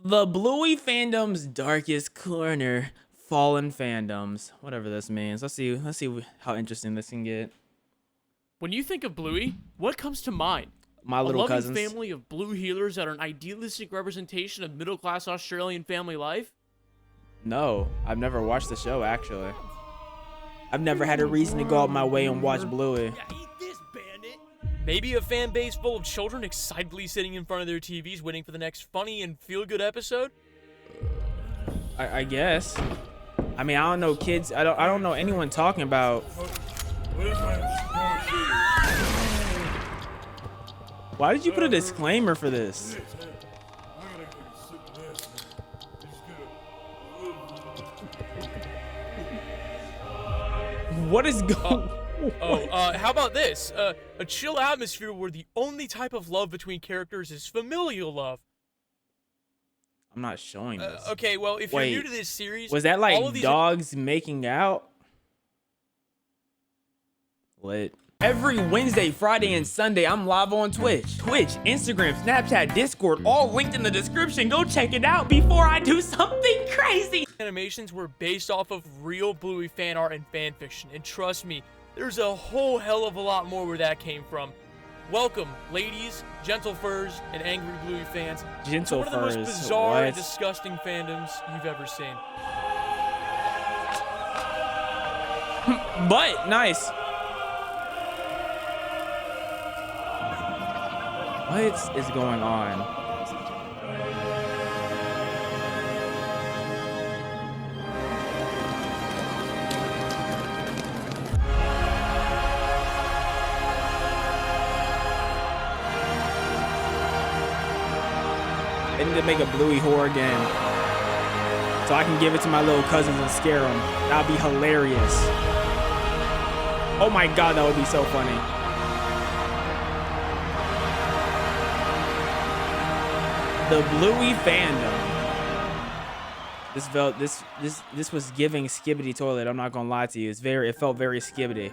The Bluey fandom's darkest corner. Fallen fandoms. Whatever this means. Let's see how interesting this can get. When you think of Bluey, what comes to mind? My little cousins. A loving family of blue healers that are an idealistic representation of middle-class Australian family life? No, I've never watched the show, actually. I've never had a reason to go out my way and watch Bluey. Yeah, eat this, bandit. Maybe a fan base full of children excitedly sitting in front of their TVs waiting for the next funny and feel-good episode? I guess. I mean, I don't know kids. I don't know anyone talking about. Why did you put a disclaimer for this? What is going? How about this? A chill atmosphere where the only type of love between characters is familial love. I'm not showing this. Okay, well, if you're new to this series, was that like dogs making out? Lit. Every Wednesday, Friday, and Sunday, I'm live on Twitch, Instagram, Snapchat, Discord, all linked in the description. Go check it out before I do something crazy. Animations were based off of real Bluey fan art and fan fiction, and trust me, there's a whole hell of a lot more where that came from. Welcome, ladies, gentle furs, and angry Bluey fans, to one of the most bizarre and disgusting fandoms you've ever seen. But nice. What is going on? I need to make a Bluey horror game so I can give it to my little cousins and scare them. That would be hilarious. Oh my god, that would be so funny. The Bluey fandom. This was giving Skibbity Toilet. I'm not gonna lie to you. It felt very Skibbity.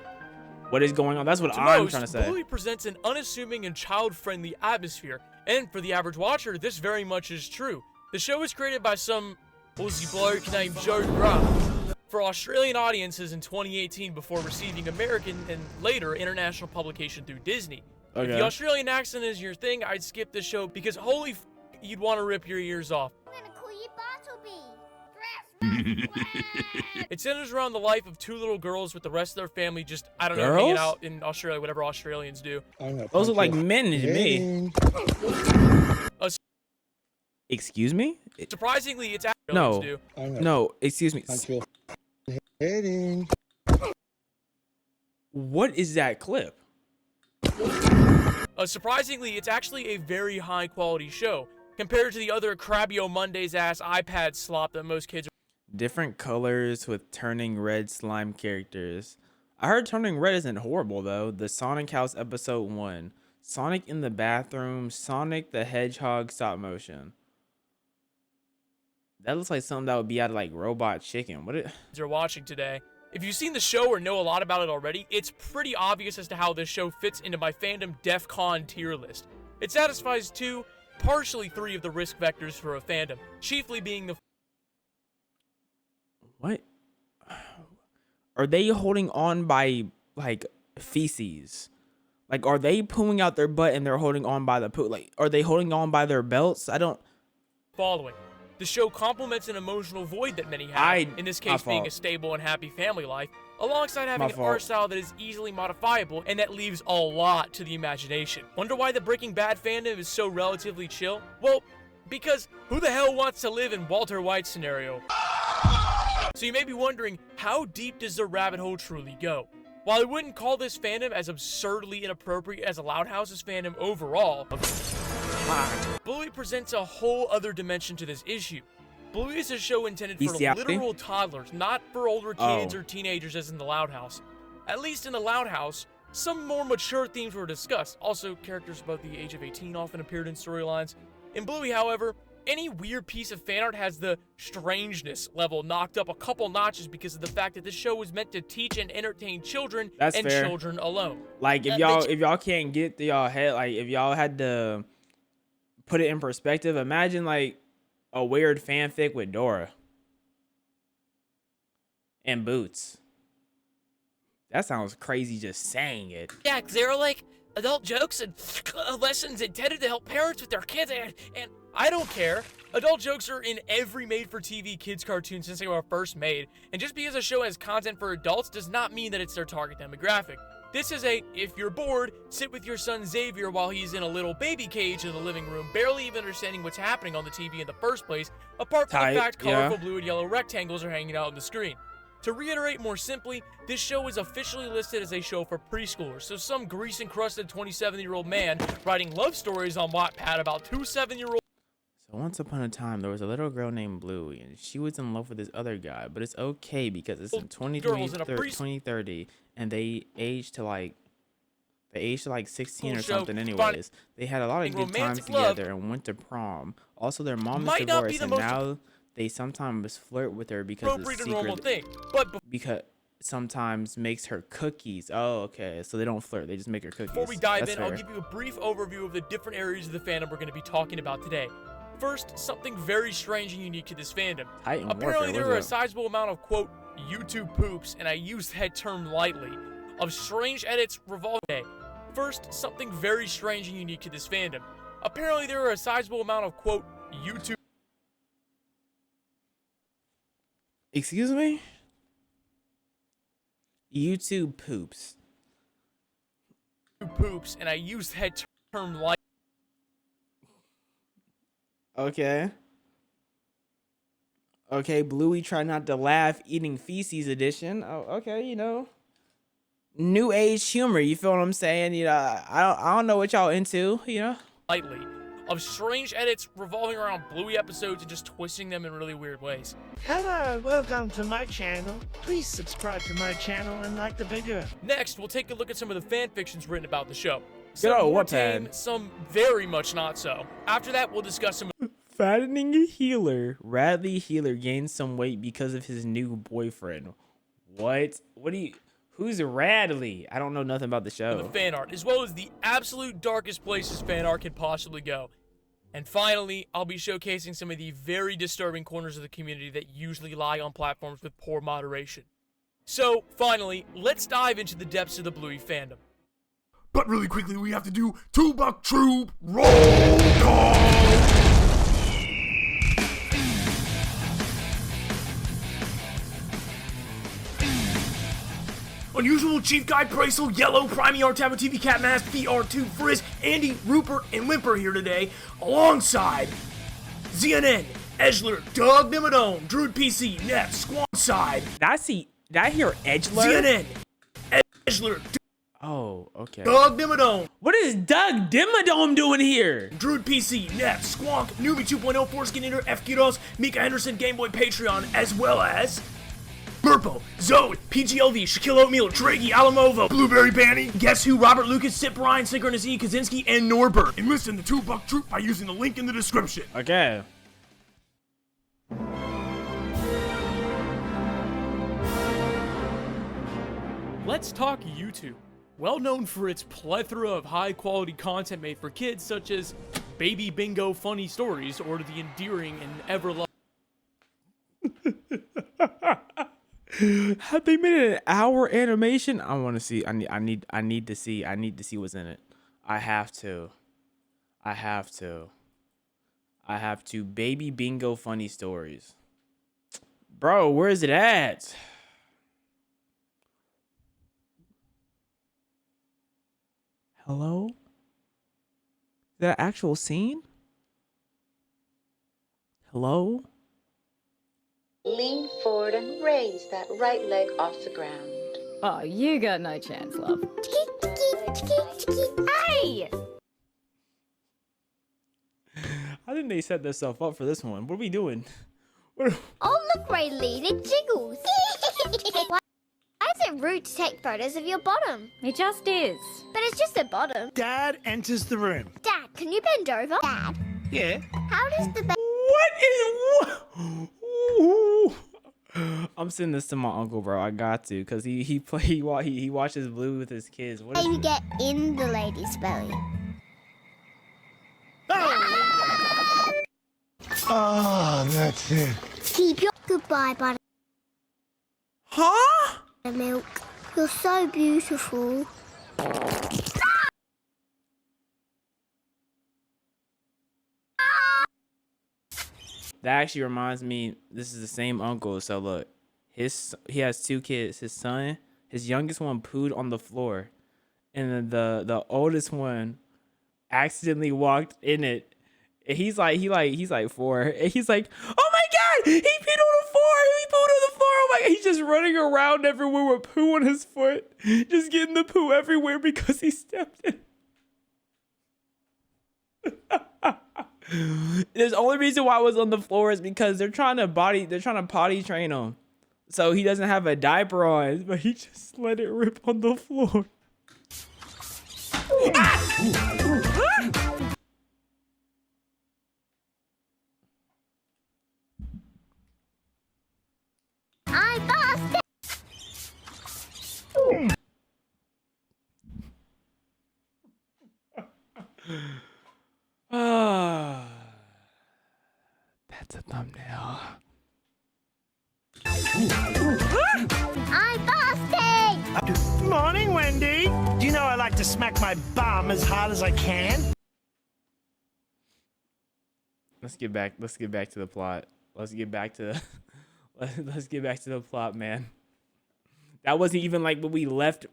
What is going on? That's what I'm trying to say. Bluey presents an unassuming and child-friendly atmosphere, and for the average watcher, this very much is true. The show was created by some Aussie bloke named Joe Grubb for Australian audiences in 2018 before receiving American and later international publication through Disney. Okay. If the Australian accent is your thing, I'd skip this show because holy f***, you'd want to rip your ears off. I'm gonna call you Bartleby. It centers around the life of two little girls with the rest of their family just, I don't know, hanging out in Australia, whatever Australians do. Those look like men to me. Excuse me? Surprisingly, it's Australians do. No, excuse me. What is that clip? Surprisingly, it's actually a very high-quality show compared to the other Crabbio Mondays-ass iPad slop that most kids are. Different colors with turning red slime characters. I heard turning red isn't horrible, though. The Sonic House Episode 1. Sonic in the Bathroom. Sonic the Hedgehog stop motion. That looks like something that would be out of, like, Robot Chicken. You're watching today. If you've seen the show or know a lot about it already, it's pretty obvious as to how this show fits into my fandom DEFCON tier list. It satisfies two, partially three of the risk vectors for a fandom, chiefly being the... What? Are they holding on by, like, feces? Like, are they pooing out their butt and they're holding on by the poo? Like, are they holding on by their belts? I don't... Following. The show complements an emotional void that many have, in this case being a stable and happy family life, alongside having an art style that is easily modifiable and that leaves a lot to the imagination. Wonder why the Breaking Bad fandom is so relatively chill? Well, because who the hell wants to live in Walter White's scenario? So you may be wondering, how deep does the rabbit hole truly go? While I wouldn't call this fandom as absurdly inappropriate as a Loud House's fandom overall, Bluey presents a whole other dimension to this issue. Bluey is a show intended for literal toddlers, not for older kids or teenagers as in the Loud House. At least in the Loud House, some more mature themes were discussed. Also, characters above the age of 18 often appeared in storylines. In Bluey, however, any weird piece of fan art has the strangeness level knocked up a couple notches because of the fact that this show was meant to teach and entertain children children alone. Like, if y'all can't get to y'all head, like, if y'all had to put it in perspective, imagine, like, A weird fanfic with Dora. And Boots. That sounds crazy just saying it. Yeah, 'cause they're like adult jokes and lessons intended to help parents with their kids, and I don't care. Adult jokes are in every made-for-TV kids cartoon since they were first made, and just because a show has content for adults does not mean that it's their target demographic. This is a, if you're bored, sit with your son Xavier while he's in a little baby cage in the living room, barely even understanding what's happening on the TV in the first place, apart from the fact colorful blue and yellow rectangles are hanging out on the screen. To reiterate more simply, this show is officially listed as a show for preschoolers, so some grease-encrusted 27-year-old man writing love stories on Wattpad about two 7-year-olds. So once upon a time, there was a little girl named Bluey, and she was in love with this other guy, but it's okay because it's in 2030, and they aged to like 16 or something anyways. They had a lot of good times together and went to prom. Also, their mom is divorced, and now they sometimes flirt with her because it's secret. Because sometimes makes her cookies. Oh, okay. So they don't flirt. They just make her cookies. Before we dive in, I'll give you a brief overview of the different areas of the fandom we're going to be talking about today. First, something very strange and unique to this fandom. Apparently, there are a sizable amount of, quote, YouTube poops, and I use that term lightly, of strange edits revolving. First, something very strange and unique to this fandom. Apparently, there are a sizable amount of, quote, YouTube. Excuse me? YouTube poops. Poops, and I use that term lightly. Okay. Okay, Bluey try not to laugh eating feces edition. Oh, okay, you know. New age humor, you feel what I'm saying? You know, I don't know what y'all into, you know? Lightly. Of strange edits revolving around Bluey episodes and just twisting them in really weird ways. Hello, welcome to my channel. Please subscribe to my channel and like the video. Next, we'll take a look at some of the fan fictions written about the show. Good Some old more Wattpad. tame, some very much not so. After that, we'll discuss some Fattening a healer. Radley Healer gained some weight because of his new boyfriend. What? What do you... Who's Radley? I don't know nothing about the show. the fan art, as well as the absolute darkest places fan art can possibly go. And finally, I'll be showcasing some of the very disturbing corners of the community that usually lie on platforms with poor moderation. So, finally, let's dive into the depths of the Bluey fandom. But really quickly, we have to do Two-Buck Troop Roll Call! Unusual Chief Guy Praisel, Yellow, Primey Artavo TV Cat Mask, PR2, Frizz, Andy, Rupert, and Limper here today, alongside ZNN, Edgeler, Doug Dimmadome, Druid PC, Neff, Squanside. Did I hear Edgeler? ZNN, Edgeler, Oh, okay. Doug Dimmadome. What is Doug Dimmadome doing here? Druid PC, Neff, Squonk, Newbie 2.0, Foreskin Eater, F. Kudos, Mika Henderson, Game Boy Patreon, as well as Murpo, Zoe, PGLV, Shaquille O'Neal, Dragey, Alamovo, Blueberry Banny, Guess Who, Robert Lucas, Sip Ryan, Synchronous E, Kaczynski, and Norbert. Enlist in the Two-Buck Troop by using the link in the description. Okay. Let's talk YouTube. Well known for its plethora of high-quality content made for kids, such as Baby Bingo Funny Stories or the endearing and ever-loving. Have they made an hour animation? I want to see. I need to see. I need to see what's in it. I have to. Baby Bingo Funny Stories. Bro, where is it at? Hello? Is that an actual scene? Hello? Lean forward and raise that right leg off the ground. Oh, you got no chance, love. Hey! I think they set themselves up for this one. What are we doing? Oh, look, Rayleigh, it jiggles. Why is it rude to take photos of your bottom? It just is. But it's just a bottom. Dad enters the room. Dad, can you bend over? Dad, Yeah. how does the I'm sending this to my uncle, bro. I got to, cause he watches Bluey with his kids. What is baby get in the lady's belly? Oh, that's it. Keep your goodbye, Huh? buttermilk. You're so beautiful. That actually reminds me, this is the same uncle. So look, he has 2 kids. His son, his youngest one pooed on the floor, and then the oldest one accidentally walked in it. And he's like 4, and he's like, oh my god, he peed on the floor. He pooed on the floor. Oh my god, he's just running around everywhere with poo on his foot, just getting the poo everywhere because he stepped in. The only reason why it was on the floor is because they're trying to potty train him, so he doesn't have a diaper on, but he just let it rip on the floor. I busted. That's a thumbnail. I busted. Morning, Wendy. Do you know I like to smack my bum as hard as I can? Let's get back to the plot. Let's get back to the plot, man. That wasn't even like what we left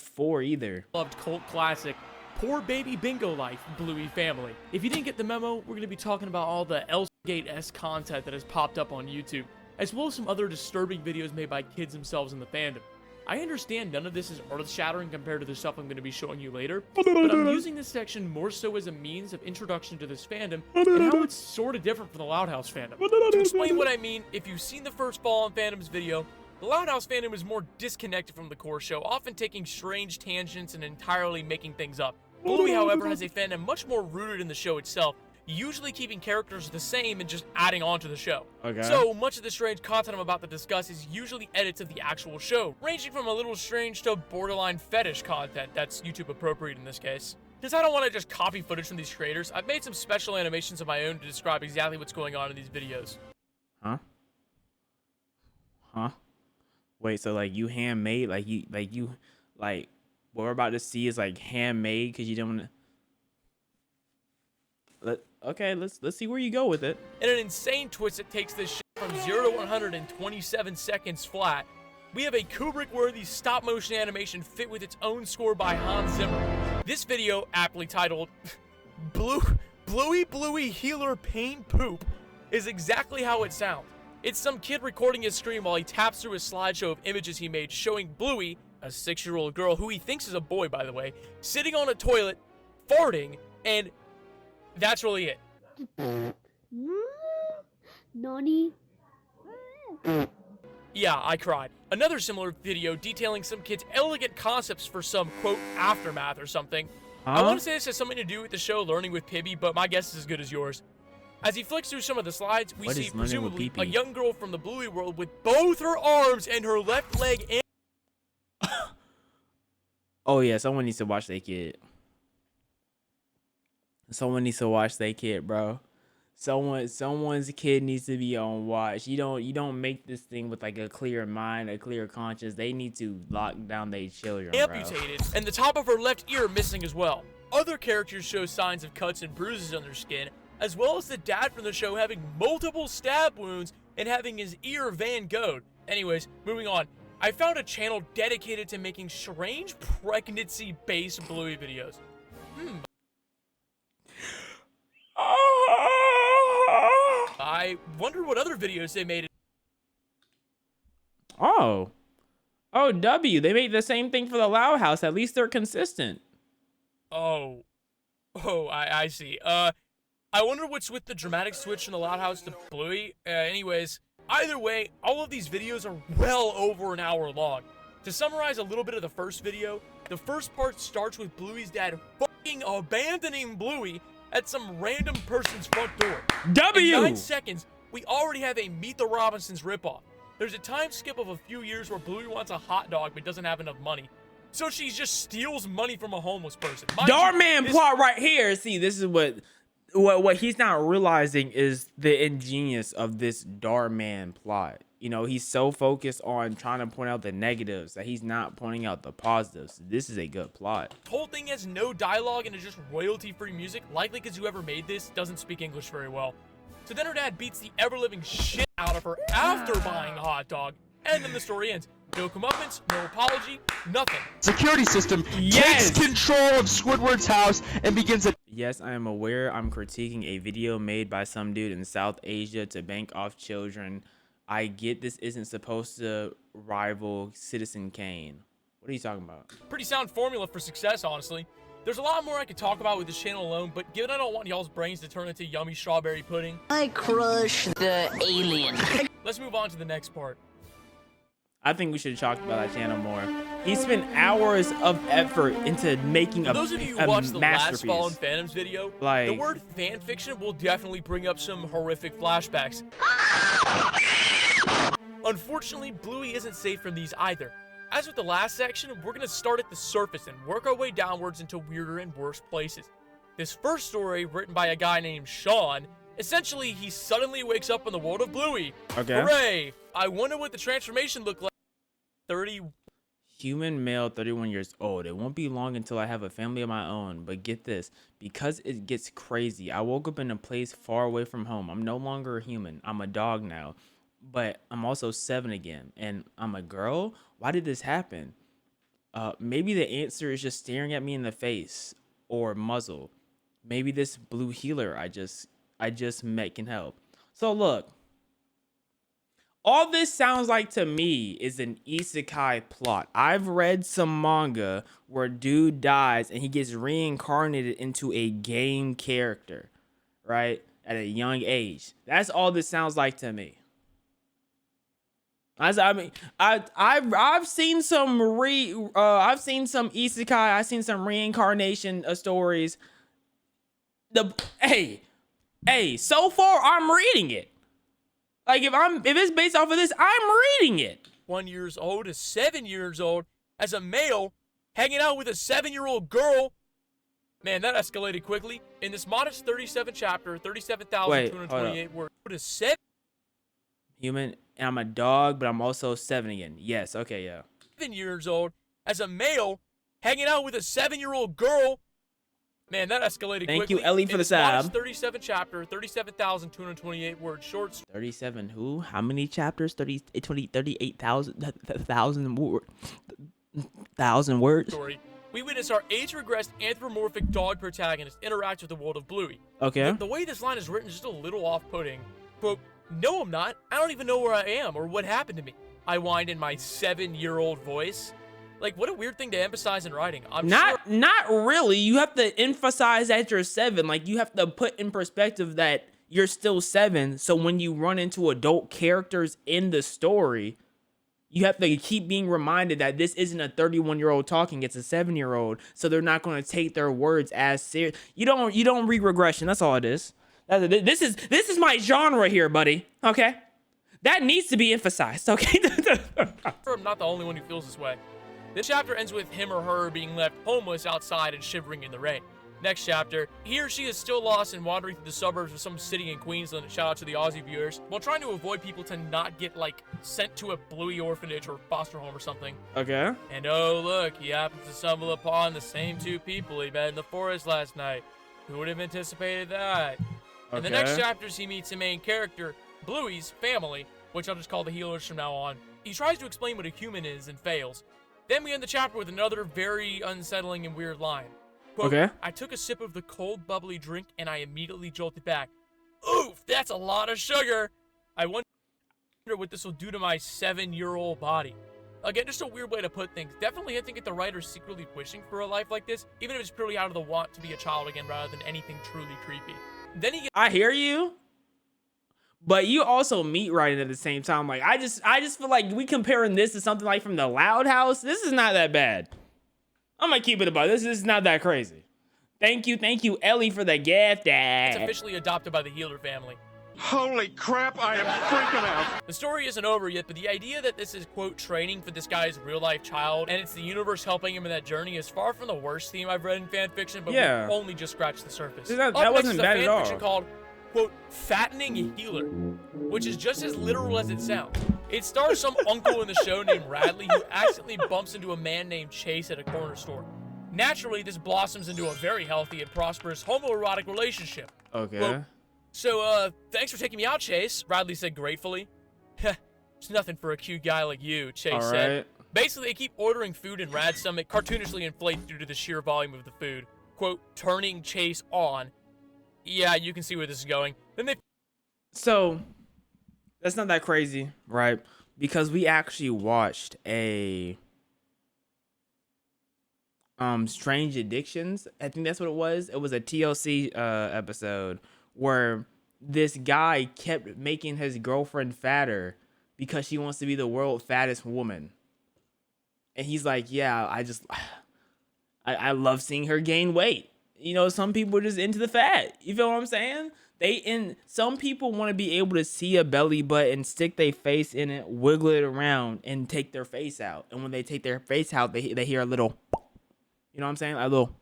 for either. Loved cult classic Poor Baby Bingo Life, Bluey family. If you didn't get the memo, we're going to be talking about all the L-Gate-esque content that has popped up on YouTube, as well as some other disturbing videos made by kids themselves in the fandom. I understand none of this is earth-shattering compared to the stuff I'm going to be showing you later, but I'm using this section more so as a means of introduction to this fandom and how it's sort of different from the Loud House fandom. To explain what I mean, if you've seen the first Fall on Fandoms video, the Loud House fandom is more disconnected from the core show, often taking strange tangents and entirely making things up. Bluey, however, has a fandom much more rooted in the show itself, usually keeping characters the same and just adding on to the show. Okay. So, much of the strange content I'm about to discuss is usually edits of the actual show, ranging from a little strange to borderline fetish content that's YouTube appropriate in this case. Since I don't want to just copy footage from these creators, I've made some special animations of my own to describe exactly what's going on in these videos. Huh? Wait, so like you handmade, like what we're about to see is like handmade because you don't want to. Okay, let's see where you go with it. In an insane twist that takes this shit from 0 to 127 seconds flat, we have a Kubrick-worthy stop-motion animation fit with its own score by Hans Zimmer. This video, aptly titled Bluey Healer Pain Poop, is exactly how it sounds. It's some kid recording his scream while he taps through a slideshow of images he made showing Bluey, a 6-year-old girl who he thinks is a boy, by the way, sitting on a toilet, farting, and that's really it. Nani? Yeah, I cried. Another similar video detailing some kids' elegant concepts for some, quote, aftermath or something. I want to say this has something to do with the show Learning with Pibby, but my guess is as good as yours. As he flicks through some of the slides, we see presumably a young girl from the Bluey world with both her arms and her left leg and... Oh yeah, someone needs to watch that kid. Someone needs to watch that kid, bro. Someone's kid needs to be on watch. You don't make this thing with like a clear mind, a clear conscience. They need to lock down their children, amputated, and the top of her left ear missing as well. Other characters show signs of cuts and bruises on their skin, as well as the dad from the show having multiple stab wounds and having his ear Van Gogh'd. Anyways, moving on. I found a channel dedicated to making strange pregnancy-based Bluey videos. I wonder what other videos they made. Oh, W. They made the same thing for the Loud House. At least they're consistent. Oh, I see. I wonder what's with the dramatic switch from the Loud House to Bluey. Anyways, either way, all of these videos are well over an hour long. To summarize a little bit of the first video, the first part starts with Bluey's dad fucking abandoning Bluey at some random person's front door. W! In 9 seconds, we already have a Meet the Robinsons ripoff. There's a time skip of a few years where Bluey wants a hot dog but doesn't have enough money. So she just steals money from a homeless person. Darman plot right here. See, this is what what he's not realizing is the ingenious of this Darman plot. You know, he's so focused on trying to point out the negatives that he's not pointing out the positives. This is a good plot. The whole thing has no dialogue and is just royalty-free music, likely because whoever made this doesn't speak English very well. So then her dad beats the ever-living shit out of her after buying a hot dog, and then the story ends. No comeuppance, no apology, nothing. Security system takes control of Squidward's house and begins a— Yes, I am aware I'm critiquing a video made by some dude in South Asia to bank off children. I get this isn't supposed to rival Citizen Kane. What are you talking about? Pretty sound formula for success, honestly. There's a lot more I could talk about with this channel alone, but given I don't want y'all's brains to turn into yummy strawberry pudding, I crush the alien. Let's move on to the next part. I think we should have talked about that channel more. He spent hours of effort into making a those of you who watched the last masterpiece. Fallen Phantoms video, the word fan fiction will definitely bring up some horrific flashbacks. Unfortunately, Bluey isn't safe from these either. As with the last section, we're going to start at the surface and work our way downwards into weirder and worse places. This first story, written by a guy named Sean, essentially he suddenly wakes up in the world of Bluey. Okay. Hooray! I wonder what the transformation looked like. 30. Human male, 31 years old. It won't be long until I have a family of my own, but get this, because it gets crazy. I woke up in a place far away from home. I'm no longer a human. I'm a dog now, but I'm also 7 again, and I'm a girl. Why did this happen? Maybe the answer is just staring at me in the face or muzzle. Maybe this blue healer I just met can help. So look, all this sounds like to me is an isekai plot. I've read some manga where dude dies and he gets reincarnated into a game character, right? At a young age. That's all this sounds like to me. I've seen some isekai, I've seen some reincarnation stories. Hey, so far I'm reading it. Like if it's based off of this, I'm reading it. 1 years old to 7 years old as a male hanging out with a 7-year-old girl. Man, that escalated quickly. In this modest 37 chapter, 37,228 words. What is 7? Human, and I'm a dog, but I'm also 7 again. Yes, okay, yeah. 7 years old as a male hanging out with a 7-year-old girl. Man, that escalated quickly. Thank you, Ellie, for the sab. 37 chapter, 37,228 words short. 37 who? How many chapters? 38,000 words? Story. We witness our age-regressed anthropomorphic dog protagonist interact with the world of Bluey. Okay. The way this line is written is just a little off-putting. Quote, "No, I'm not. I don't even know where I am or what happened to me." I whined in my 7-year-old voice. Like, what a weird thing to emphasize in writing. Not really. You have to emphasize that you're 7. Like, you have to put in perspective that you're still 7. So when you run into adult characters in the story, you have to keep being reminded that this isn't a 31-year-old talking. It's a 7-year-old. So they're not going to take their words as serious. You don't read regression. That's all it is. This is my genre here, buddy. Okay? That needs to be emphasized. Okay? I'm not the only one who feels this way. This chapter ends with him or her being left homeless outside and shivering in the rain. Next chapter, he or she is still lost and wandering through the suburbs of some city in Queensland, shout out to the Aussie viewers, while trying to avoid people to not get, like, sent to a Bluey orphanage or foster home or something. Okay. And oh look, he happens to stumble upon the same 2 people he met in the forest last night. Who would have anticipated that? Okay. In the next chapters, he meets the main character, Bluey's family, which I'll just call the healers from now on. He tries to explain what a human is and fails. Then we end the chapter with another very unsettling and weird line. Quote, okay. I took a sip of the cold, bubbly drink, and I immediately jolted back. Oof, that's a lot of sugar. I wonder what this will do to my 7-year-old body. Again, just a weird way to put things. Definitely hinting at the writer secretly wishing for a life like this, even if it's purely out of the want to be a child again rather than anything truly creepy. Then he I hear you. But you also meet writing at the same time. Like, I just feel like we comparing this to something like from the Loud House. This is not that bad. I'm gonna keep it about this. This is not that crazy. Thank you, Ellie, for the gift. It's officially adopted by the Healer family. Holy crap, I am freaking out. The story isn't over yet, but the idea that this is, quote, training for this guy's real-life child, and it's the universe helping him in that journey is far from the worst theme I've read in fanfiction, but we've only just scratched the surface. That wasn't bad at all. Fanfiction called, quote, Fattening Healer, which is just as literal as it sounds. It stars some uncle in the show named Radley who accidentally bumps into a man named Chase at a corner store. Naturally, this blossoms into a very healthy and prosperous homoerotic relationship. Okay. Quote, so, thanks for taking me out, Chase, Radley said gratefully. It's nothing for a cute guy like you, Chase said. Basically, they keep ordering food and Rad's stomach cartoonishly inflates due to the sheer volume of the food. Quote, turning Chase on. Yeah, you can see where this is going. Then they... So, that's not that crazy, right? Because we actually watched a... Strange Addictions. I think that's what it was. It was a TLC episode where this guy kept making his girlfriend fatter because she wants to be the world's fattest woman. And he's like, yeah, I love seeing her gain weight. You know, some people are just into the fat. You feel what I'm saying? Some people want to be able to see a belly button, stick their face in it, wiggle it around, and take their face out. And when they take their face out, they hear a little, you know what I'm saying? A little.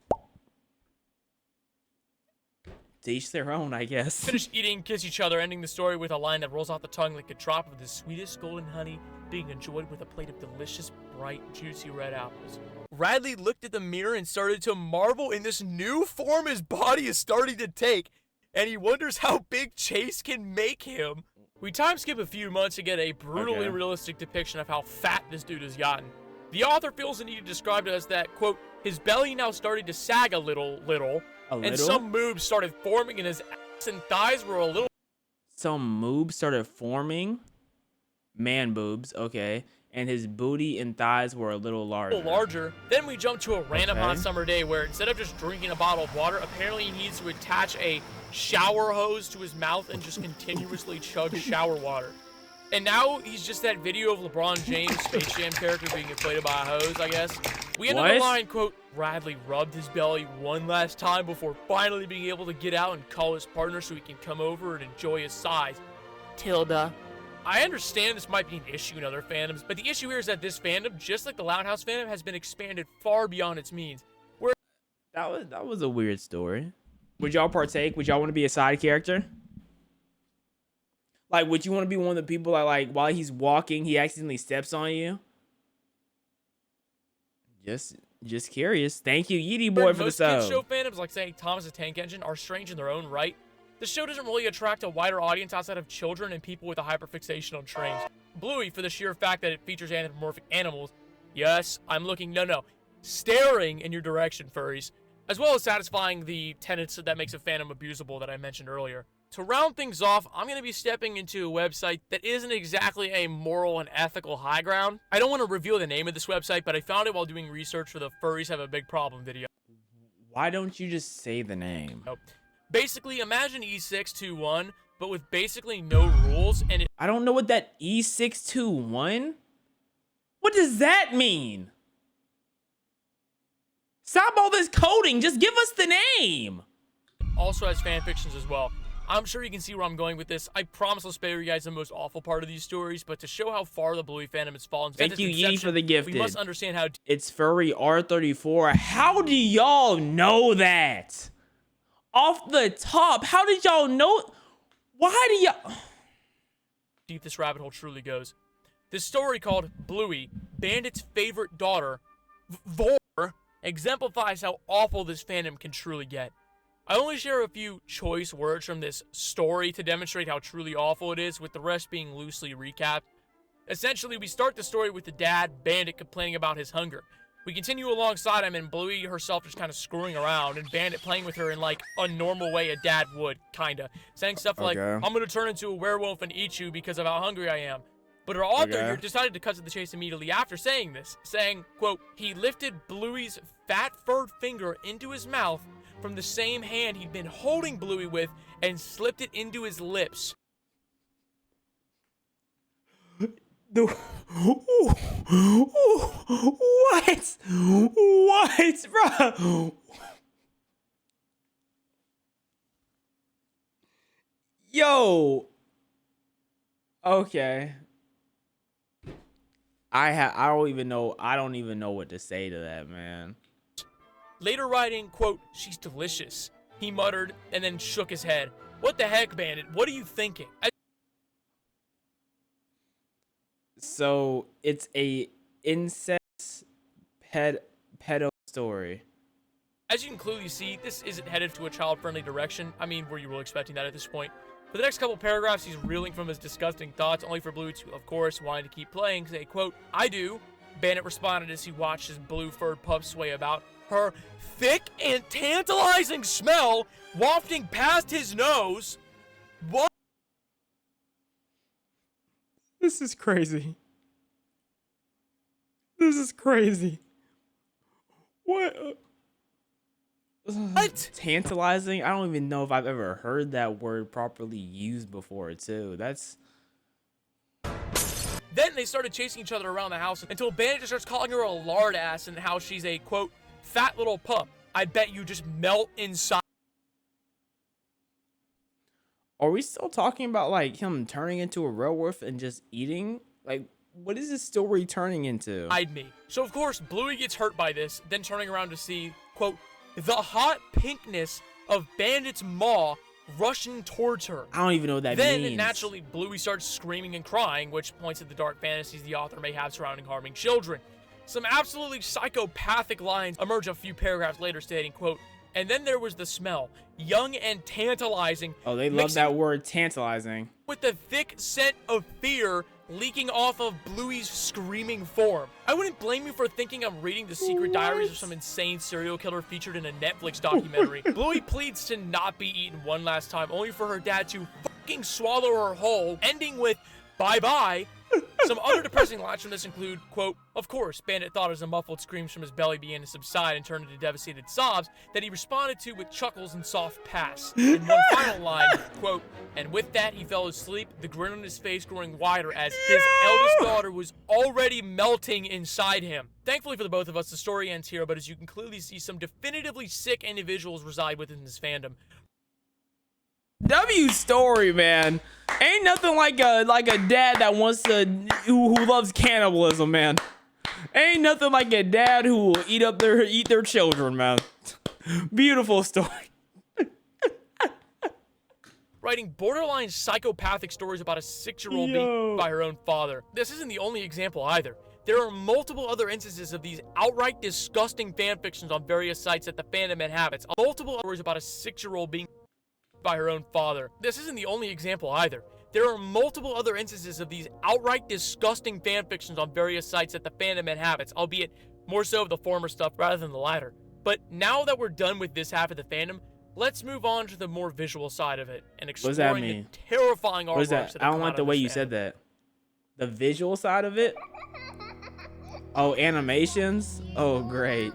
To each their own, I guess. Finish eating, kiss each other, ending the story with a line that rolls off the tongue like a drop of the sweetest golden honey being enjoyed with a plate of delicious, bright, juicy red apples. Radley looked at the mirror and started to marvel in this new form his body is starting to take, and he wonders how big Chase can make him. We time skip a few months to get a brutally realistic depiction of how fat this dude has gotten. The author feels the need to describe it as that, quote, his belly now started to sag a little, and some moobs started forming in his ass and thighs were a little... Some moobs started forming? Man boobs, okay. And his booty and thighs were a little larger. Then we jump to a random hot summer day where instead of just drinking a bottle of water, apparently he needs to attach a shower hose to his mouth and just continuously chug shower water. And now he's just that video of LeBron James' Space Jam character being inflated by a hose, I guess. We end on the line, quote, Radley rubbed his belly one last time before finally being able to get out and call his partner so he can come over and enjoy his size. Tilda. I understand this might be an issue in other fandoms, but the issue here is that this fandom, just like the Loud House fandom, has been expanded far beyond its means. That was a weird story. Would y'all partake? Would y'all want to be a side character? Like, would you want to be one of the people that, like, while he's walking, he accidentally steps on you? Just curious. Thank you, Yeety Boy, for the sub. Most kids show fandoms, like, say, Thomas the Tank Engine, are strange in their own right. The show doesn't really attract a wider audience outside of children and people with a hyperfixation on trains. Bluey, for the sheer fact that it features anthropomorphic animals. Yes, I'm looking, staring in your direction, furries. As well as satisfying the tenets that makes a fandom abusable that I mentioned earlier. To round things off, I'm going to be stepping into a website that isn't exactly a moral and ethical high ground. I don't want to reveal the name of this website, but I found it while doing research for the Furries Have a Big Problem video. Why don't you just say the name? Nope. Basically, imagine E621, but with basically no rules, and I don't know what that E621? What does that mean? Stop all this coding, just give us the name! Also has fanfictions as well. I'm sure you can see where I'm going with this. I promise I'll spare you guys the most awful part of these stories, but to show how far the Bluey fandom has fallen since Thank you, Yee, for the gifted. We must understand how... It's Furry R34. How do y'all know that? Off the top, how did y'all know? Why do y'all... Deep this rabbit hole truly goes. This story called Bluey, Bandit's favorite daughter, Vor, exemplifies how awful this fandom can truly get. I only share a few choice words from this story to demonstrate how truly awful it is, with the rest being loosely recapped. Essentially, we start the story with the dad, Bandit, complaining about his hunger. We continue alongside him and Bluey herself just kind of screwing around and Bandit playing with her in like a normal way a dad would, kinda. Saying stuff like, I'm gonna turn into a werewolf and eat you because of how hungry I am. But our author here decided to cut to the chase immediately after saying this, saying, quote, he lifted Bluey's fat furred finger into his mouth from the same hand he'd been holding Bluey with and slipped it into his lips. What? What, bro? Yo. Okay. I don't even know what to say to that, man. Later writing, quote, "She's delicious," he muttered and then shook his head. What the heck, Bandit? What are you thinking? So it's a incest pedo story. As you can clearly see, this isn't headed to a child-friendly direction. I mean, were you really expecting that at this point? For the next couple paragraphs, he's reeling from his disgusting thoughts, only for Bluey to, of course, wanting to keep playing, say, quote, "I do." Bandit responded as he watched his blue-furred pup sway about, her thick and tantalizing smell wafting past his nose. What? This is crazy. This is crazy. What? What? Tantalizing? I don't even know if I've ever heard that word properly used before, too. That's... Then they started chasing each other around the house until Bandit just starts calling her a lard ass and how she's a, quote, "fat little pup. I bet you just melt inside." Are we still talking about, like, him turning into a werewolf and just eating? Like, what is this story turning into? Me. So, of course, Bluey gets hurt by this, then turning around to see, quote, "the hot pinkness of Bandit's maw rushing towards her." I don't even know what that means. Then, naturally, Bluey starts screaming and crying, which points at the dark fantasies the author may have surrounding harming children. Some absolutely psychopathic lines emerge a few paragraphs later stating, quote, "and then there was the smell, young and tantalizing." Oh, they love that word, tantalizing. With the thick scent of fear leaking off of Bluey's screaming form. I wouldn't blame you for thinking I'm reading the secret diaries of some insane serial killer featured in a Netflix documentary. Bluey pleads to not be eaten one last time, only for her dad to fucking swallow her whole, ending with, "bye-bye." Some other depressing lines from this include, quote, "of course, Bandit thought as the muffled screams from his belly began to subside and turned into devastated sobs that he responded to with chuckles and soft pass." In one final line, quote, "and with that he fell asleep, the grin on his face growing wider as his eldest daughter was already melting inside him." Thankfully for the both of us, the story ends here, but as you can clearly see, some definitively sick individuals reside within this fandom. W's story, man. Ain't nothing like a dad that wants to who loves cannibalism, man. Ain't nothing like a dad who will eat their children, man. Beautiful story. Writing borderline psychopathic stories about a 6-year-old being by her own father. This isn't the only example either. There are multiple other instances of these outright disgusting fanfictions on various sites that the fandom inhabits. Multiple stories about a 6-year-old being by her own father. This isn't the only example either. There are multiple other instances of these outright disgusting fanfictions on various sites that the fandom inhabits, albeit more so of the former stuff rather than the latter. But now that we're done with this half of the fandom, let's move on to the more visual side of it and exploring the terrifying artworks. What is that? I don't like the way you said that. The visual side of it? Oh, animations? Oh, great.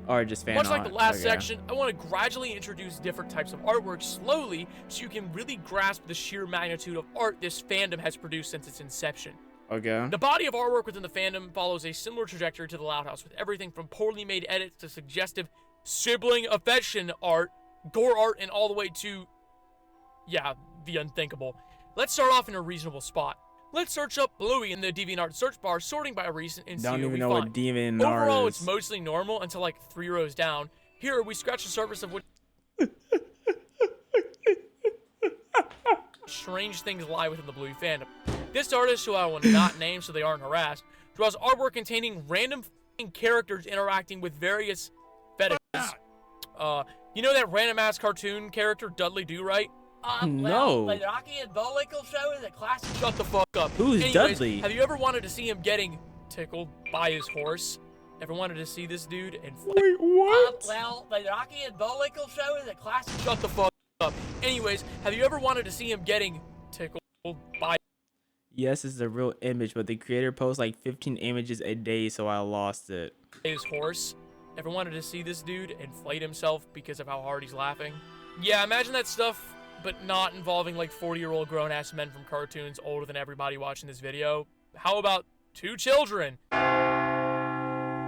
Or just fan Much like the last okay. section, I want to gradually introduce different types of artwork slowly so you can really grasp the sheer magnitude of art this fandom has produced since its inception. Okay. The body of artwork within the fandom follows a similar trajectory to the Loud House, with everything from poorly made edits to suggestive sibling affection art, gore art, and all the way to, yeah, the unthinkable. Let's start off in a reasonable spot. Let's search up Bluey in the DeviantArt search bar, sorting by recent, and see what we find. Don't even know what DeviantArt Overall, is. it's mostly normal until like 3 rows down. Here, we scratch the surface of what strange things lie within the Bluey fandom. This artist, who I will not name so they aren't harassed, draws artwork containing random characters interacting with various fetishes. You know that random-ass cartoon character, Dudley Do-Right? No. Well, the Rocky and Bullwinkle show is a classic. Shut the fuck up. Who's Anyways, Dudley? Have you ever wanted to see him getting tickled by his horse? Ever wanted to see this dude and Wait, what? well, the Rocky and Bullwinkle show is a classic. Shut the fuck up. Anyways, have you ever wanted to see him getting tickled by Yes, it's a real image, but the creator posts like 15 images a day, so I lost it. his horse? Ever wanted to see this dude inflate himself because of how hard he's laughing? Yeah, imagine that stuff, but not involving like 40-year-old grown-ass men from cartoons older than everybody watching this video. How about 2 children?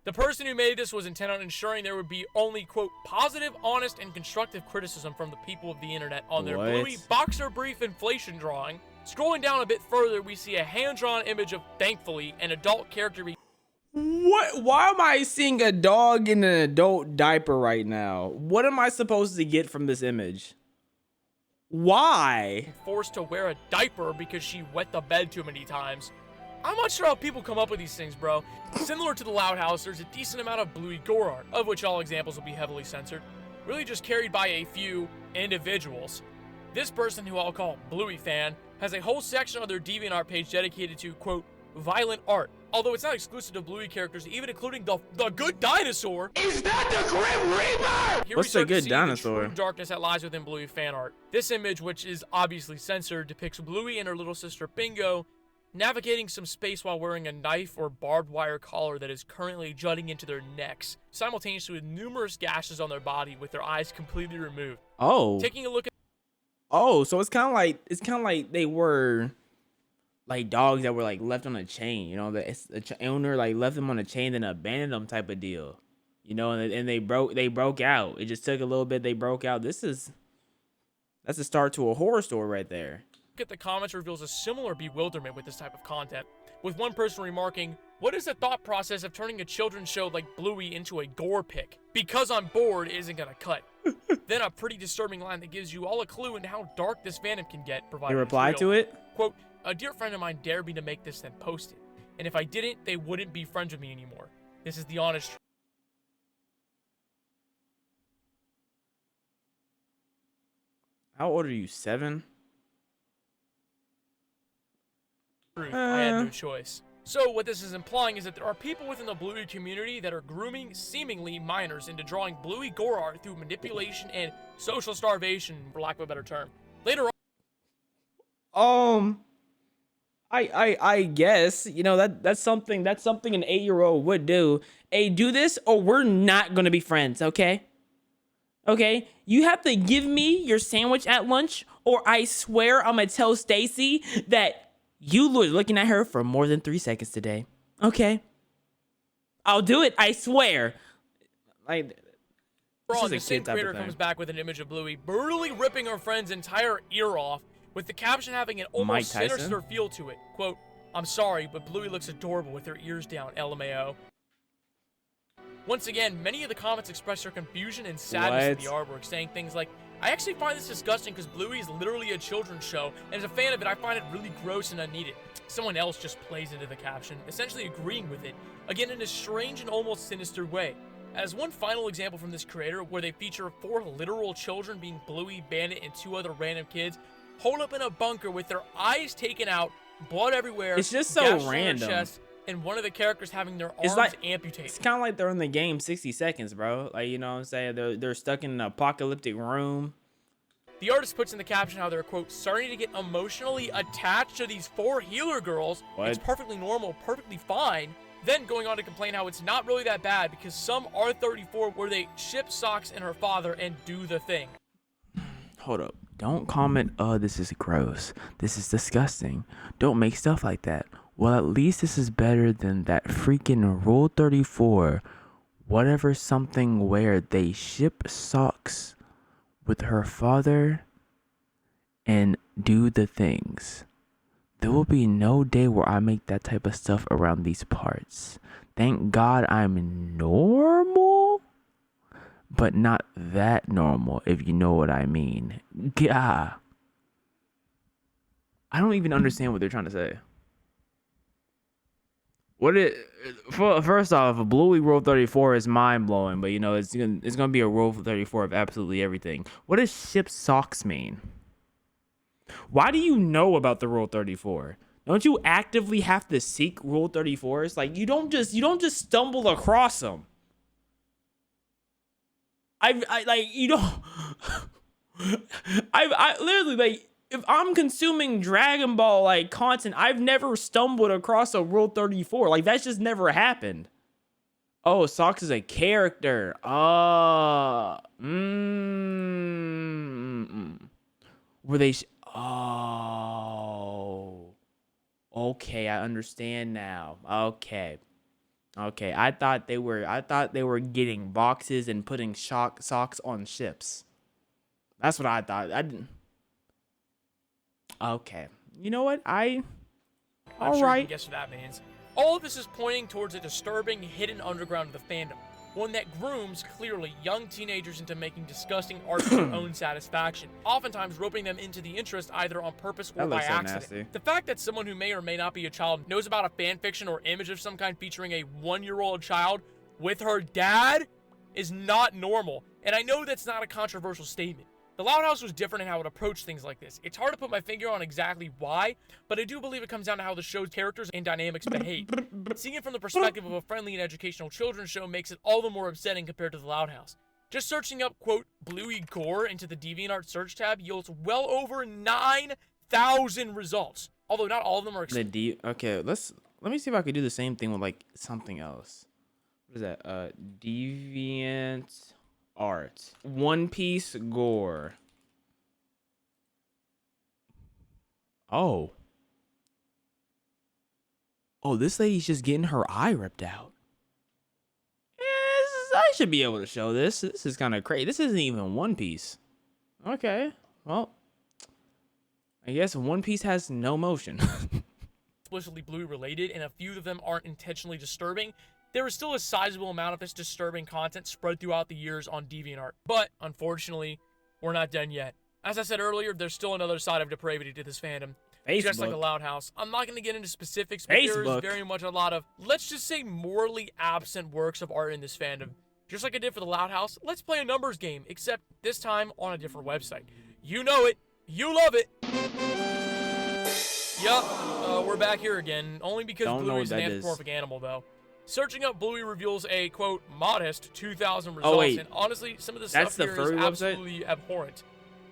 The person who made this was intent on ensuring there would be only, quote, positive, honest, and constructive criticism from the people of the internet on their Bluey boxer brief inflation drawing. Scrolling down a bit further, we see a hand-drawn image of, thankfully, an adult character being... What? Why am I seeing a dog in an adult diaper right now? What am I supposed to get from this image? Why? Forced to wear a diaper because she wet the bed too many times. I'm not sure how people come up with these things, bro. Similar to the Loud House, there's a decent amount of Bluey gore art, of which all examples will be heavily censored, really just carried by a few individuals. This person, who I'll call Bluey Fan, has a whole section on their DeviantArt page dedicated to, quote, violent art. Although it's not exclusive to Bluey characters, even including the good dinosaur. Is that the Grim Reaper? Here What's we the good see dinosaur? The true darkness that lies within Bluey fan art. This image, which is obviously censored, depicts Bluey and her little sister Bingo navigating some space while wearing a knife or barbed wire collar that is currently jutting into their necks, simultaneously with numerous gashes on their body with their eyes completely removed. Oh. Taking a look at... Oh, so it's kind of like they were like dogs that were like left on a chain, you know, the owner like left them on a chain and abandoned them type of deal, you know, and they broke out. It just took a little bit. They broke out. That's a start to a horror story right there. Look at the comments reveals a similar bewilderment with this type of content, with one person remarking, "What is the thought process of turning a children's show like Bluey into a gore pick? Because I'm bored isn't gonna cut." Then a pretty disturbing line that gives you all a clue into how dark this fandom can get, provided You reply to it? Quote, "A dear friend of mine dared me to make this then post it. And if I didn't, they wouldn't be friends with me anymore. This is the honest truth." How old are you? 7? I had no choice. So what this is implying is that there are people within the Bluey community that are grooming seemingly minors into drawing Bluey gore art through manipulation and social starvation, for lack of a better term. Later on, I guess, you know, that's something an 8-year-old would do. Hey, do this or we're not gonna be friends, okay? Okay, you have to give me your sandwich at lunch, or I swear I'm gonna tell Stacy that you were looking at her for more than 3 seconds today. Okay, I'll do it. I swear. Like, the same creator comes back with an image of Bluey brutally ripping her friend's entire ear off, with the caption having an almost sinister feel to it. Quote, "I'm sorry, but Bluey looks adorable with her ears down, LMAO." Once again, many of the comments express their confusion and sadness at the artwork, saying things like, "I actually find this disgusting because Bluey is literally a children's show, and as a fan of it, I find it really gross and unneeded." Someone else just plays into the caption, essentially agreeing with it, again in a strange and almost sinister way. As one final example from this creator, where they feature 4 literal children being Bluey, Bandit, and 2 other random kids, holed up in a bunker with their eyes taken out, blood everywhere. It's just so random. Chest, and one of the characters having their arms amputated. It's kind of like they're in the game 60 seconds, bro. Like, you know what I'm saying? They're stuck in an apocalyptic room. The artist puts in the caption how they're, quote, "starting to get emotionally attached to these 4 healer girls. It's perfectly normal, perfectly fine." Then going on to complain how it's not really that bad because some R34 where they ship Socks and her father and do the thing. Hold up. Don't comment, "Oh, this is gross. This is disgusting." Don't make stuff like that. Well, at least this is better than that freaking Rule 34, whatever something where they ship Socks with her father and do the things. There will be no day where I make that type of stuff around these parts. Thank God I'm normal, but not that normal, if you know what I mean. Yeah. I don't even understand what they're trying to say. First off, a Bluey Rule 34 is mind blowing, but you know it's gonna be a Rule 34 of absolutely everything. What does ship Socks mean? Why do you know about the Rule 34? Don't you actively have to seek Rule 34s? Like you don't just stumble across them. I literally, like, if I'm consuming Dragon Ball like content, I've never stumbled across a Rule 34. Like that's just never happened. Oh, Socks is a character. Were they? Oh, okay, I understand now. Okay, Okay, I thought they were getting boxes and putting shock socks on ships. That's what I thought. I didn't. Okay. You know what? I'm all sure right. you can guess what that means. All of this is pointing towards a disturbing hidden underground of the fandom. One that grooms, clearly, young teenagers into making disgusting art for their own satisfaction, oftentimes roping them into the interest either on purpose or by accident. Nasty. The fact that someone who may or may not be a child knows about a fanfiction or image of some kind featuring a 1-year-old child with her dad is not normal, and I know that's not a controversial statement. The Loud House was different in how it approached things like this. It's hard to put my finger on exactly why, but I do believe it comes down to how the show's characters and dynamics behave. Seeing it from the perspective of a friendly and educational children's show makes it all the more upsetting compared to the Loud House. Just searching up, quote, Bluey gore into the DeviantArt search tab yields well over 9,000 results. Although not all of them are... Okay, let me see if I could do the same thing with, like, something else. What is that? DeviantArt. One Piece gore. Oh, this lady's just getting her eye ripped out. I should be able to show this. This is kind of crazy. This isn't even One Piece. Okay, well, I guess One Piece has no motion. Explicitly Bluey related, and a few of them aren't intentionally disturbing. There is still a sizable amount of this disturbing content spread throughout the years on DeviantArt. But, unfortunately, we're not done yet. As I said earlier, there's still another side of depravity to this fandom. Facebook. Just like the Loud House. I'm not going to get into specifics, but there is very much a lot of, let's just say, morally absent works of art in this fandom. Just like I did for the Loud House, let's play a numbers game, except this time on a different website. You know it. You love it. Yup, we're back here again, only because Bluey is an anthropomorphic animal, though. Searching up Bluey reveals a, quote, modest 2,000 results, and honestly, some of the stuff here is absolutely abhorrent.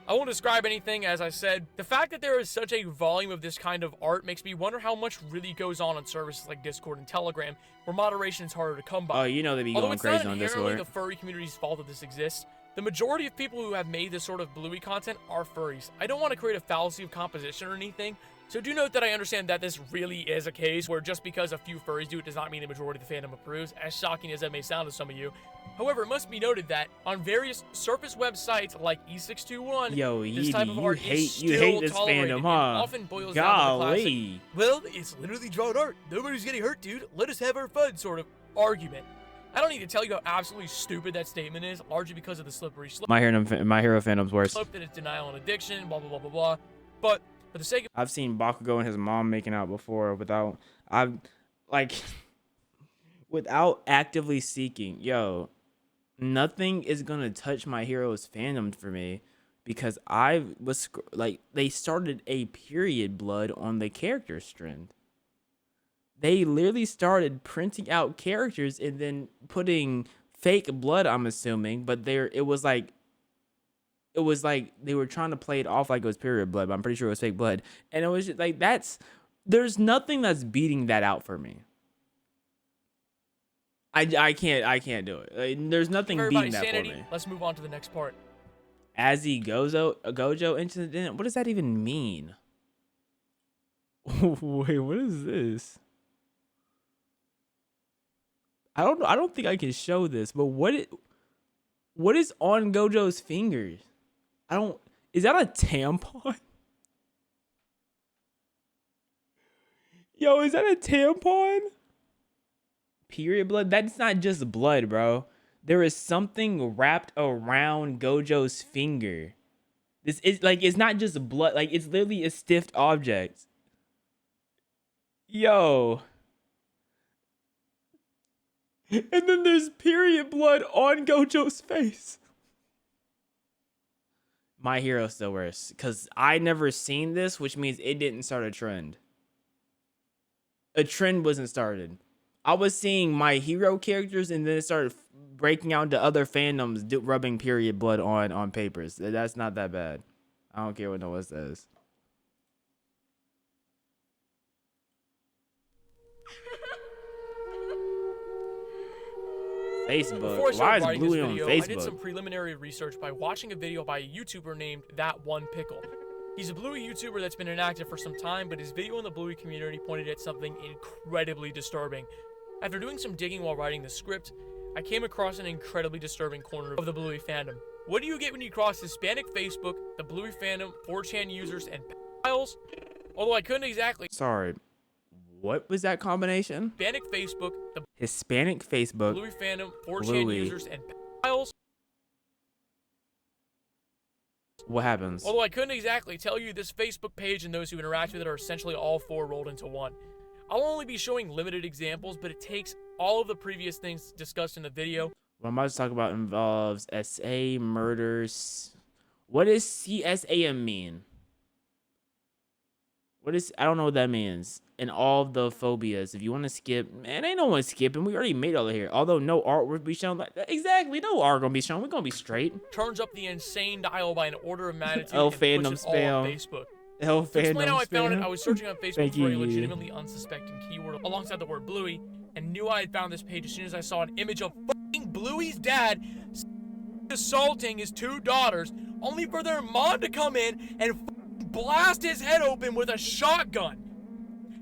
I won't describe anything, as I said. The fact that there is such a volume of this kind of art makes me wonder how much really goes on services like Discord and Telegram, where moderation is harder to come by. Oh, you know they be going crazy on Discord. Although it's not inherently the furry community's fault that this exists, the majority of people who have made this sort of Bluey content are furries. I don't want to create a fallacy of composition or anything, so do note that I understand that this really is a case where just because a few furries do it does not mean the majority of the fandom approves, as shocking as that may sound to some of you. However, it must be noted that on various surface websites like E621, this type of art is still tolerated, and often boils down to the classic, well, it's literally drawn art, nobody's getting hurt, dude, let us have our fun sort of argument. I don't need to tell you how absolutely stupid that statement is, largely because of the slippery slope. My Hero fandom's worse. That it's denial and addiction, blah, blah, blah, blah, blah. But for the sake of... I've seen Bakugo and his mom making out before without actively seeking. Yo, nothing is gonna touch My Hero's fandom for me because they started a period blood on the character strand. They literally started printing out characters and then putting fake blood, I'm assuming, but it was like they were trying to play it off like it was period blood, but I'm pretty sure it was fake blood. And it was just like, there's nothing that's beating that out for me. I can't do it. There's nothing beating that for me. Let's move on to the next part. Azzy Gojo incident. What does that even mean? Wait, what is this? I don't think I can show this, but what is on Gojo's fingers? Is that a tampon? Yo, is that a tampon? Period blood? That's not just blood, bro. There is something wrapped around Gojo's finger. This is it's not just blood, it's literally a stiff object. Yo. And then there's period blood on Gojo's face. My Hero's still worse, because I never seen this, which means it didn't start a trend. A trend wasn't started. I was seeing My Hero characters, and then it started breaking out into other fandoms rubbing period blood on papers. That's not that bad. I don't care what no one says. Facebook. Why is Bluey on Facebook? I did some preliminary research by watching a video by a YouTuber named That One Pickle. He's a Bluey YouTuber that's been inactive for some time, but his video in the Bluey community pointed at something incredibly disturbing. After doing some digging while writing the script, I came across an incredibly disturbing corner of the Bluey fandom. What do you get when you cross Hispanic Facebook, the Bluey fandom, 4chan users, and pedophiles? Although I couldn't exactly. Sorry, what was that combination? Hispanic Facebook, the Hispanic Facebook, Bluey fandom, 4chan Bluey. users, and pedophiles. What happens? Although I couldn't exactly tell you, this Facebook page and those who interact with it are essentially all four rolled into one. I'll only be showing limited examples, but it takes all of the previous things discussed in the video. What I'm about to talk about involves SA murders. What does CSAM mean? I don't know what that means. And all of the phobias. If you want to skip, man, ain't no one skipping. We already made all of here. Although no art would be shown. Exactly, no art gonna be shown. We're gonna be straight. Turns up the insane dial by an order of magnitude L and fandom puts it all on spam. Facebook. L To explain how I found it, spam. I was searching on Facebook Thank for a you. legitimately unsuspecting keyword alongside the word Bluey, and knew I had found this page as soon as I saw an image of fucking Bluey's dad assaulting his two daughters, only for their mom to come in and blast his head open with a shotgun.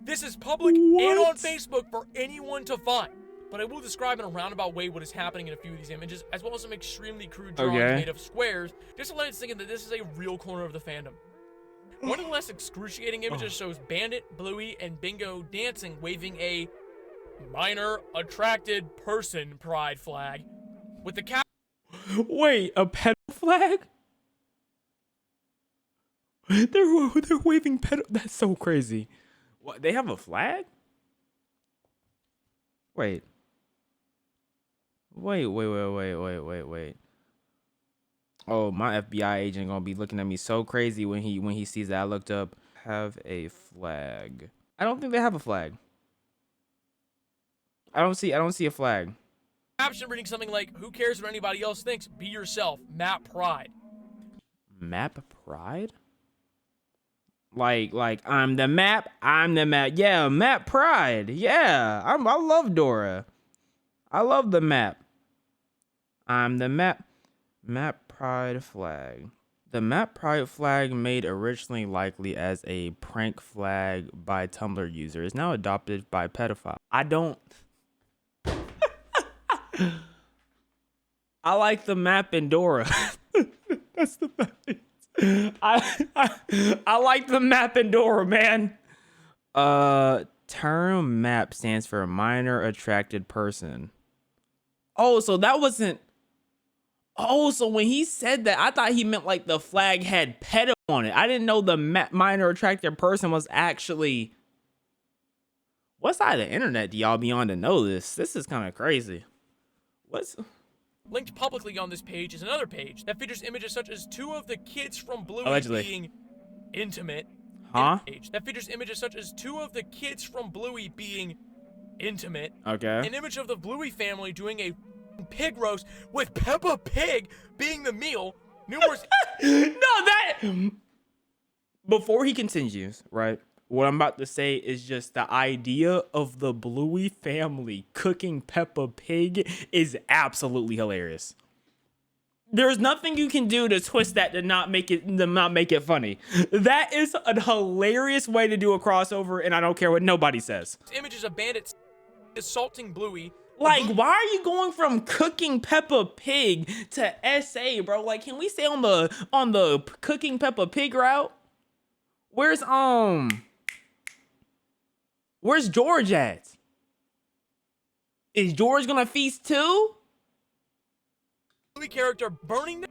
This is public and on Facebook for anyone to find, but I will describe in a roundabout way what is happening in a few of these images, as well as some extremely crude drawings made of squares, just to let us think that this is a real corner of the fandom. One of the less excruciating images shows Bandit, Bluey, and Bingo dancing, waving a minor attracted person pride flag with the cap. Wait, a pedo flag? They're waving pedo. That's so crazy. What? They have a flag? Wait. Oh, my FBI agent gonna be looking at me so crazy when he sees that I looked up. Have a flag. I don't think they have a flag. I don't see a flag. Caption reading something like, "Who cares what anybody else thinks? Be yourself. Map Pride." Map Pride? Like I'm the map. Yeah, Map Pride. Yeah, I love Dora. I love the map. I'm the map. Map Pride flag. The Map Pride flag, made originally likely as a prank flag by Tumblr user, is now adopted by pedophiles. I don't. I like the map in Dora. That's the best. I like the map in Dora, man. Term map stands for minor attracted person. Oh, so that wasn't. Oh, so when he said that, I thought he meant like the flag had pedo on it. I didn't know the minor attracted person was actually. What side of the internet do y'all be on to know this? This is kind of crazy. What's. Linked publicly on this page is another page that features images such as two of the kids from Bluey Allegedly. being intimate. Huh? Page that features images such as two of the kids from Bluey being intimate. Okay. An image of the Bluey family doing a pig roast with Peppa Pig being the meal. Numerous. Before he continues, right? What I'm about to say is just the idea of the Bluey family cooking Peppa Pig is absolutely hilarious. There's nothing you can do to twist that to not make it funny. That is a hilarious way to do a crossover, and I don't care what nobody says. Images of bandits assaulting Bluey. Like, why are you going from cooking Peppa Pig to SA, bro? Like, can we stay on the cooking Peppa Pig route? Where's George at? Is George gonna feast too? Bluey character burning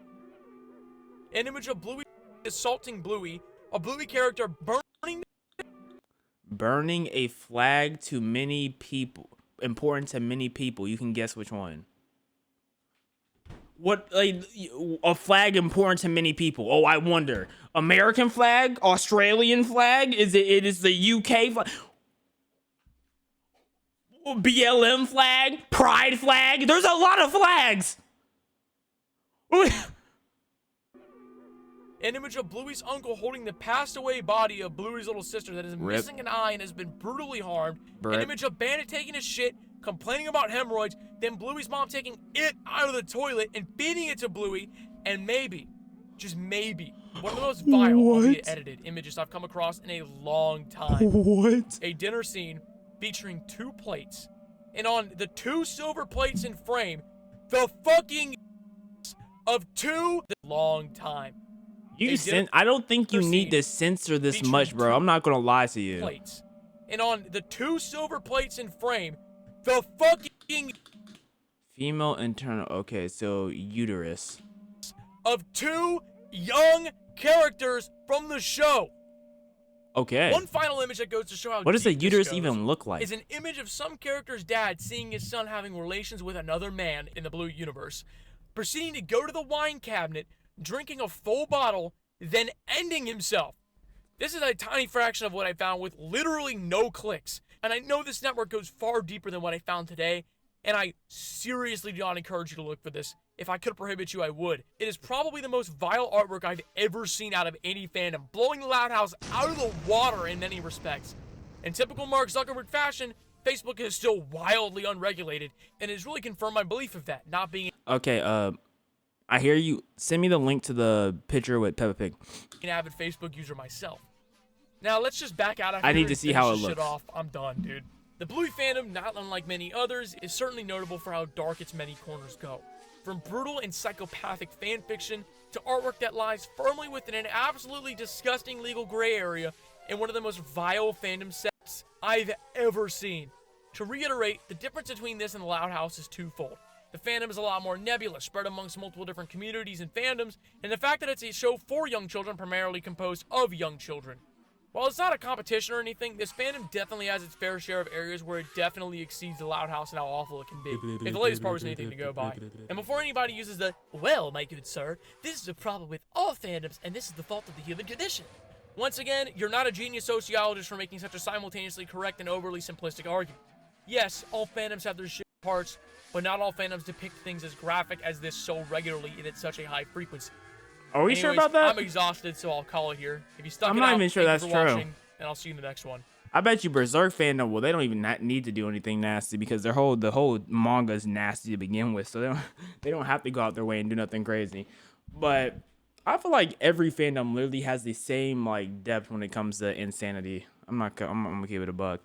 an image of Bluey assaulting Bluey. A Bluey character burning a flag to many people, important to many people. You can guess which one. What, like, a flag important to many people? Oh, I wonder. American flag, Australian flag. It is the UK flag. BLM flag, Pride flag. There's a lot of flags. An image of Bluey's uncle holding the passed away body of Bluey's little sister that is missing an eye and has been brutally harmed. An image of Bandit taking a shit, complaining about hemorrhoids, then Bluey's mom taking it out of the toilet and feeding it to Bluey, and maybe, just maybe, one of the most vile, albeit edited images I've come across in a long time. What? A dinner scene featuring two plates and on the 2 silver plates in frame, the fucking of 2 long time. I don't think you need to censor this much, bro. I'm not gonna lie to you. Plates. And on the 2 silver plates in frame, the fucking female internal. Okay, so uterus of 2 young characters from the show. Okay. One final image that goes to show how what does the deep uterus this goes even look like? is an image of some character's dad seeing his son having relations with another man in the Blue universe, proceeding to go to the wine cabinet, drinking a full bottle, then ending himself. This is a tiny fraction of what I found with literally no clicks. And I know this network goes far deeper than what I found today, and I seriously do not encourage you to look for this. If I could prohibit you, I would. It is probably the most vile artwork I've ever seen out of any fandom, blowing the Loud House out of the water in many respects. In typical Mark Zuckerberg fashion, Facebook is still wildly unregulated, and it has really confirmed my belief of that, not being Okay, I hear you. Send me the link to the picture with Peppa Pig. an avid Facebook user myself. Now, let's just back out. I need to see how it looks. Off. I'm done, dude. The Bluey fandom, not unlike many others, is certainly notable for how dark its many corners go. From brutal and psychopathic fan fiction to artwork that lies firmly within an absolutely disgusting legal gray area in one of the most vile fandom sets I've ever seen. To reiterate, the difference between this and the Loud House is twofold. The fandom is a lot more nebulous, spread amongst multiple different communities and fandoms, and the fact that it's a show for young children primarily composed of young children. While it's not a competition or anything, this fandom definitely has its fair share of areas where it definitely exceeds the Loud House and how awful it can be, if the latest part was anything to go by. And before anybody uses the, well, my good sir, this is a problem with all fandoms, and this is the fault of the human condition. Once again, you're not a genius sociologist for making such a simultaneously correct and overly simplistic argument. Yes, all fandoms have their shit parts, but not all fandoms depict things as graphic as this so regularly and at such a high frequency. Are we sure about that? I'm exhausted, so I'll call it here. If you stuck I'm it not out, even sure thank that's you for true. watching, and I'll see you in the next one. I bet you Berserk fandom, well, they don't even need to do anything nasty because the whole manga is nasty to begin with, so they don't have to go out their way and do nothing crazy. But I feel like every fandom literally has the same like depth when it comes to insanity. I'm gonna give it a buck.